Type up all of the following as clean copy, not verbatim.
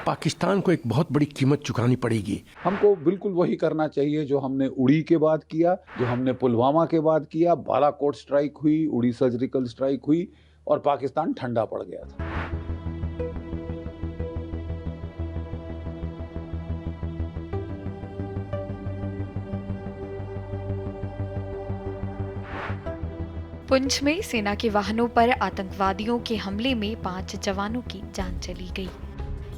पाकिस्तान को एक बहुत बड़ी कीमत चुकानी पड़ेगी। हमको बिल्कुल वही करना चाहिए जो हमने उड़ी के बाद किया, जो हमने पुलवामा के बाद किया। बालाकोट स्ट्राइक हुई, उड़ी सर्जिकल स्ट्राइक हुई और पाकिस्तान ठंडा पड़ गया था। पुंछ में सेना के वाहनों पर आतंकवादियों के हमले में 5 जवानों की जान चली गई।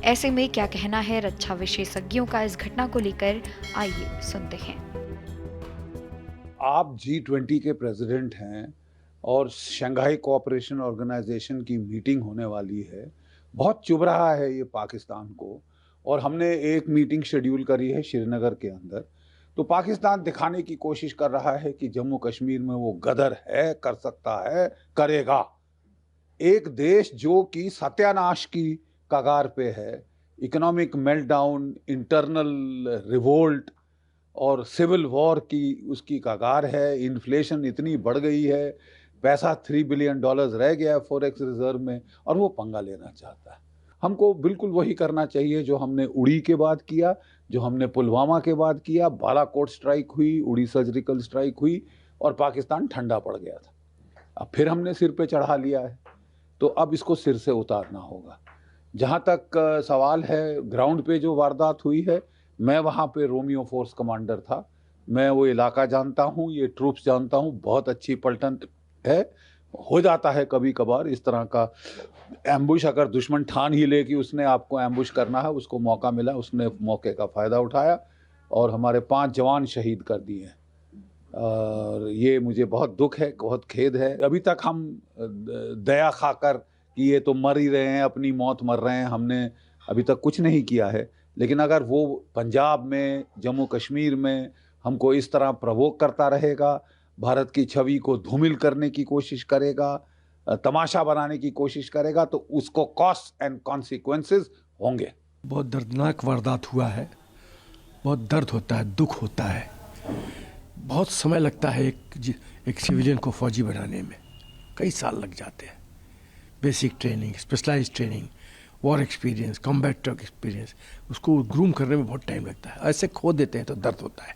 ऐसे में क्या कहना है रक्षा विशेषज्ञों का इस घटना को लेकर, आइए सुनते हैं। आप G20 के प्रेसिडेंट हैं और शंघाई कोऑपरेशन ऑर्गेनाइजेशन की मीटिंग होने वाली है। बहुत चुभ रहा है ये पाकिस्तान को, और हमने एक मीटिंग शेड्यूल करी है श्रीनगर के अंदर। तो पाकिस्तान दिखाने की कोशिश कर रहा है कि जम्मू कश्मीर में वो गदर है, कर सकता है, करेगा। एक देश जो कि सत्यानाश की कगार पे है, इकोनॉमिक मेल्टडाउन, इंटरनल रिवोल्ट और सिविल वॉर की उसकी कगार है। इन्फ्लेशन इतनी बढ़ गई है, पैसा $3 बिलियन रह गया है फॉरेक्स रिजर्व में, और वो पंगा लेना चाहता है। हमको बिल्कुल वही करना चाहिए जो हमने उड़ी के बाद किया, जो हमने पुलवामा के बाद किया। बालाकोट स्ट्राइक हुई, उड़ी सर्जिकल स्ट्राइक हुई और पाकिस्तान ठंडा पड़ गया था। अब फिर हमने सिर पे चढ़ा लिया है, तो अब इसको सिर से उतारना होगा। जहाँ तक सवाल है ग्राउंड पे जो वारदात हुई है, मैं वहाँ पे रोमियो फोर्स कमांडर था। मैं वो इलाका जानता हूँ, ये ट्रूप्स जानता हूँ। बहुत अच्छी पलटन है। हो जाता है कभी कभार इस तरह का एम्बुश, अगर दुश्मन ठान ही ले कि उसने आपको एम्बुश करना है, उसको मौका मिला, उसने मौके का फ़ायदा उठाया और हमारे 5 जवान शहीद कर दिए हैं। और ये मुझे बहुत दुख है, बहुत खेद है। अभी तक हम दया खाकर कि ये तो मर ही रहे हैं, अपनी मौत मर रहे हैं, हमने अभी तक कुछ नहीं किया है। लेकिन अगर वो पंजाब में, जम्मू कश्मीर में हमको इस तरह प्रवोक करता रहेगा, भारत की छवि को धूमिल करने की कोशिश करेगा, तमाशा बनाने की कोशिश करेगा, तो उसको कॉस्ट एंड कॉन्सिक्वेंसेस होंगे। बहुत दर्दनाक वारदात हुआ है, बहुत दर्द होता है, दुख होता है। बहुत समय लगता है एक सिविलियन को फौजी बनाने में, कई साल लग जाते हैं। Basic training, specialised training, war experience, combat truck experience, उसको ग्रूम करने में बहुत टाइम लगता है। ऐसे खो देते हैं तो दर्द होता है।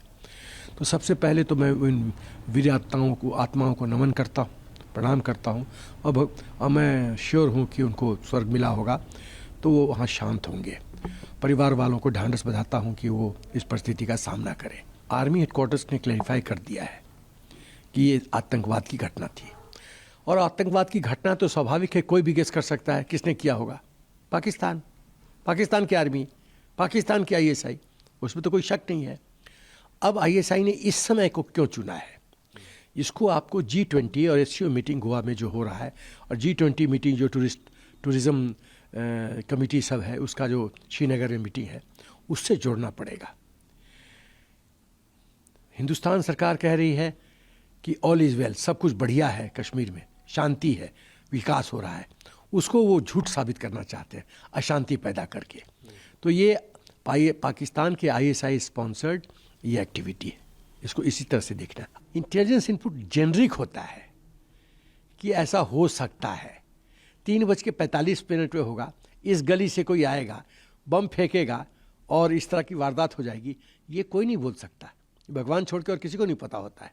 तो सबसे पहले तो मैं इन वीर आत्माओं को नमन करता हूँ, प्रणाम करता हूँ। अब मैं श्योर हूँ कि उनको स्वर्ग मिला होगा, तो वो वहाँ शांत होंगे। परिवार वालों को ढांढस बंधाता हूँ कि वो इस परिस्थिति का सामना करें। आर्मी हेडक्वार्टर्स ने क्लैरिफाई कर दिया है कि ये आतंकवाद की घटना थी, और आतंकवाद की घटना तो स्वाभाविक है, कोई भी गेस कर सकता है किसने किया होगा। पाकिस्तान की आर्मी, पाकिस्तान की ISI, उसमें तो कोई शक नहीं है। अब ISI ने इस समय को क्यों चुना है, इसको आपको G20 और SCO मीटिंग गोवा में जो हो रहा है, और G20 मीटिंग जो टूरिज्म कमेटी सब है, उसका जो श्रीनगर में मीटिंग है, उससे जोड़ना पड़ेगा। हिंदुस्तान सरकार कह रही है कि ऑल इज़ वेल, सब कुछ बढ़िया है, कश्मीर में शांति है, विकास हो रहा है। उसको वो झूठ साबित करना चाहते हैं, अशांति पैदा करके। तो ये पाकिस्तान के ISI स्पॉन्सर्ड ये एक्टिविटी है, इसको इसी तरह से देखना। इंटेलिजेंस इनपुट जेनरिक होता है कि ऐसा हो सकता है, 3:45 पे होगा, इस गली से कोई आएगा, बम फेंकेगा और इस तरह की वारदात हो जाएगी, ये कोई नहीं बोल सकता। भगवान छोड़ के और किसी को नहीं पता होता है।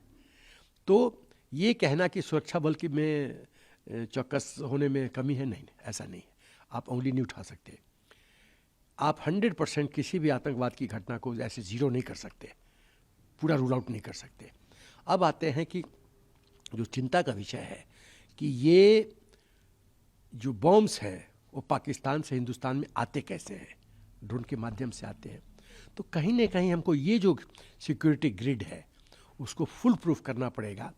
तो ये कहना कि सुरक्षा बल की में चौकस होने में कमी है, नहीं, ऐसा नहीं है। आप उंगली नहीं उठा सकते। आप 100% किसी भी आतंकवाद की घटना को ऐसे जीरो नहीं कर सकते, पूरा रूल आउट नहीं कर सकते। अब आते हैं कि जो चिंता का विषय है कि ये जो बॉम्ब्स हैं वो पाकिस्तान से हिंदुस्तान में आते कैसे हैं, ड्रोन के माध्यम से आते हैं। तो कहीं ना कहीं हमको ये जो सिक्योरिटी ग्रिड है उसको फुल प्रूफ करना पड़ेगा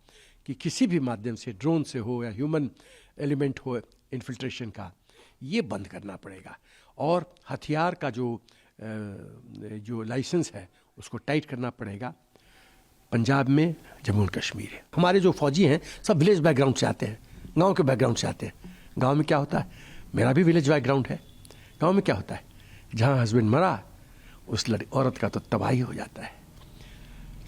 कि किसी भी माध्यम से, ड्रोन से हो या ह्यूमन एलिमेंट हो इन्फिल्ट्रेशन का, ये बंद करना पड़ेगा। और हथियार का जो लाइसेंस है उसको टाइट करना पड़ेगा। पंजाब में, जम्मू और कश्मीर है, हमारे जो फौजी हैं सब विलेज बैकग्राउंड से आते हैं, गांव के बैकग्राउंड से आते हैं। गांव में क्या होता है, मेरा भी विलेज बैकग्राउंड है। गांव में क्या होता है, जहां हस्बैंड मरा उस औरत का तो तबाही हो जाता है।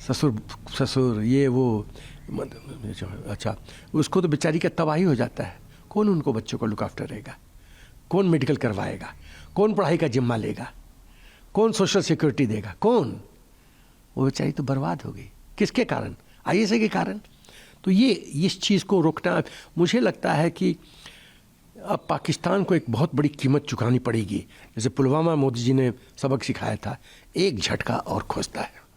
ससुर ये वो, अच्छा, उसको तो बेचारी का तबाही हो जाता है। कौन उनको बच्चों को लुक आफ्टर रहेगा, कौन मेडिकल करवाएगा, कौन पढ़ाई का जिम्मा लेगा, कौन सोशल सिक्योरिटी देगा, कौन? वो बेचारी तो बर्बाद हो गई। किसके कारण? आईएसआई के कारण। तो ये इस चीज़ को रोकना, मुझे लगता है कि अब पाकिस्तान को एक बहुत बड़ी कीमत चुकानी पड़ेगी। जैसे पुलवामा मोदी जी ने सबक सिखाया था, एक झटका और खोजता है।